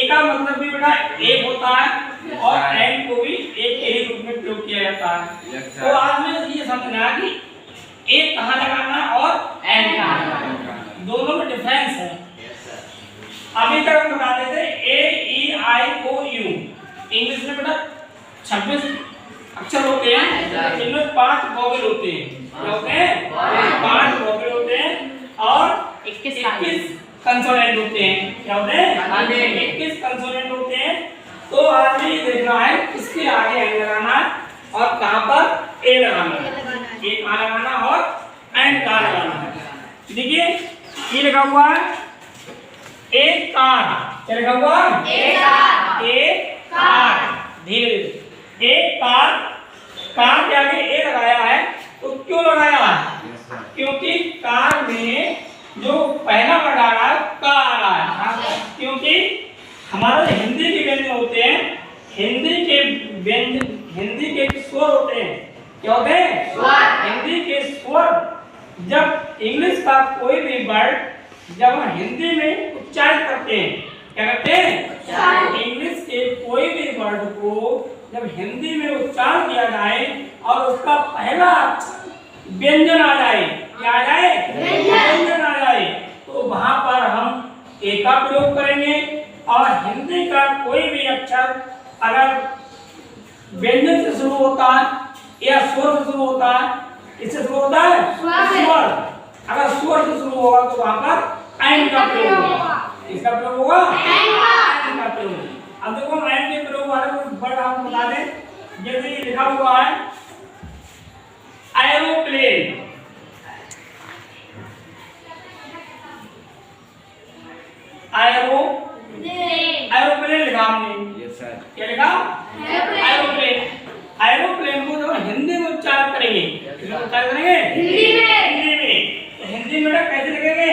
ए का मतलब भी बेटा एक होता है और एंड को भी एक के ही रूप में प्रयोग किया जाता है। तो आज में ये समझना कि ए कहाँ लगाना और एंड कहाँ लगाना, दोनों में डिफरेंस है। अभी तक हम बता देते ए ई आई ओ यू, इंग्लिश में बेटा 26 अक्षर होते हैं, इनमें 5 वोवेल होते हैं। क्या होते हैं? 5 वोवेल होते हैं और 21 कंसोनेंट होते हैं। क्या होते हैं? 21 कंसोनेंट होते हैं। तो आज ये देखना है किसके आगे एंड लगाना है और कहाँ पर ए लगाना है, ए कहाँ लगाना और एंड कहाँ लगाना है। देखिए ये लिखा हुआ है एक कार, क्या लिखा हुआ है? एक कार, धीरे धीरे। एक कार, कार के आगे ए लगाया है तो क्यों लगाया है? क्योंकि कार में जो पहला वर्ड आ रहा है का आ रहा है, क्योंकि हमारे हिंदी के व्यंजन होते हैं, हिंदी के व्यंजन, हिंदी के स्वर होते हैं। क्या होते हैं? स्वर। हिंदी के स्वर जब इंग्लिश का कोई भी वर्ड जब हम हिंदी में उच्चारित करते हैं, क्या करते हैं? इंग्लिश के कोई भी वर्ड को जब हिंदी में उच्चारण किया जाए और उसका पहला व्यंजन आ जाए, क्या आ जाए? व्यंजन आ जाए, तो वहां पर हम ए का प्रयोग करेंगे। और हिंदी का कोई भी अक्षर अगर व्यंजन से शुरू होता है या स्वर से शुरू होता है, इससे शुरू होता है स्वर, अगर स्वर से शुरू होगा तो वहां पर एंड का प्रयोग होगा। इसका प्रयोग होगा एंड का प्रयोग। अब देखो हम एंड के प्रयोग वाले को वर्ड आपको बता दें। जैसे ये लिखा हुआ है एरोप्लेन, एरोप्लेन लिखा हमने। Yes sir. क्या लिखा? एरोप्लेन। एरोप्लेन को जब हिंदी में उच्चारण करेंगे, किसमें उच्चारण करेंगे? हिंदी में। हिंदी में तो हिंदी में कैसे लिखेंगे?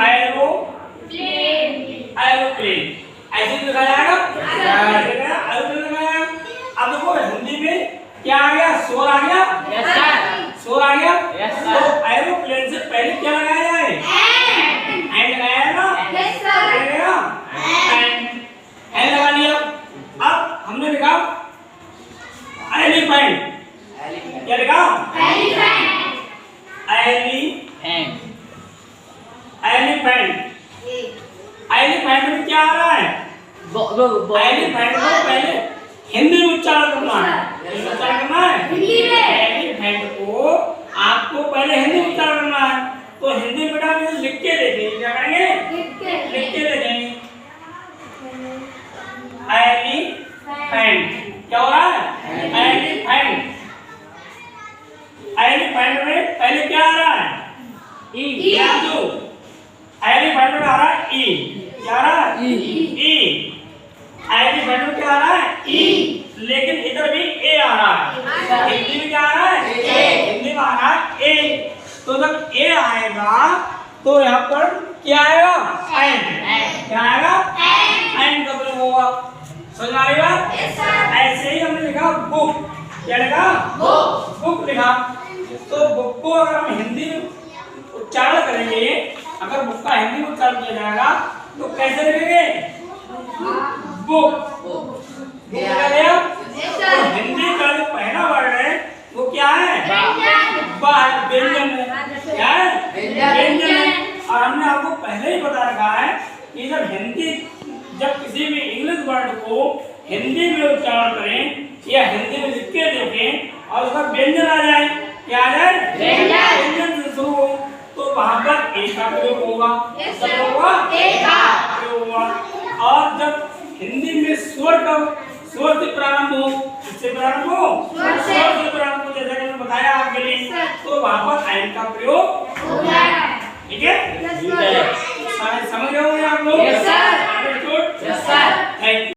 एरोप्लेन, एरोप्लेन ऐसे लिखा जाएगा। एरोप्लेन लिखा। अब देखो हिंदी में क्या आ गया? स्वर आ गया। Yes sir. स्वर आ गया। Yes sir. तो एरोप्लेन से पहले क्या लगाया जाए? एंड लगाया ना? Yes sir. एंड लगा लिया। अब हमने लिखा एलिफेंट, क्या लिखा? Elephant, elephant. एलिफेंट में क्या आ रहा है? एलिफेंट को पहले हिंदी में उच्चारण करना है। उच्चारण करना है हिंदी में। एलिफेंट को आपको पहले हिंदी में उच्चारण करना है। तो हिंदी बेटा में लिख के देखेंगे, क्या करेंगे? लिख के देखेंगे एलिफेंट। क्या हो रहा है? एलिफेंट। एलिफेंट में पहले क्या आ रहा है? ई। जो एलिफेंट में आ रहा है ई, क्या आ रहा है? ई। एलिफेंट में क्या आ रहा है? ई। लेकिन इधर भी ए आ रहा है। हिंदी में क्या आ रहा है? ए। हिंदी में आ रहा है ए। तो जब ए आएगा तो यहाँ पर क्या आएगा? एंड। क्या आएगा? एंड का प्रयोग होगा। समझ आ रही बात? ऐसे ही हमने लिखा बुक, क्या लिखा? बुक, बुक लिखा। तो बुक को अगर हम हिंदी में उच्चारण करेंगे, अगर बुक का हिंदी में उच्चारण किया जाएगा तो कैसे लिखेंगे? बुक। तो हिंदी का जो पहला वर्ड है वो क्या है? व्यंजन है। क्या है? व्यंजन है। और हमने आपको पहले ही बता रखा है कि जब किसी भी इंग्लिश वर्ड को हिंदी में उच्चारण करें या हिंदी में लिख के देखें और उसका व्यंजन आ जाए, क्या आ जाए? व्यंजन से शुरू हो, तो वहां पर ए का प्रयोग होगा। और जब हिंदी में स्वर से प्रारंभ हो, इससे प्रारंभ हो, स्वर से प्रारंभ हो, जैसा कि मैंने बताया आपके लिए, तो वहां पर एंड का प्रयोग होगा। ठीक है? समझ रहे होंगे आप लोग? Yes sir. Thank you.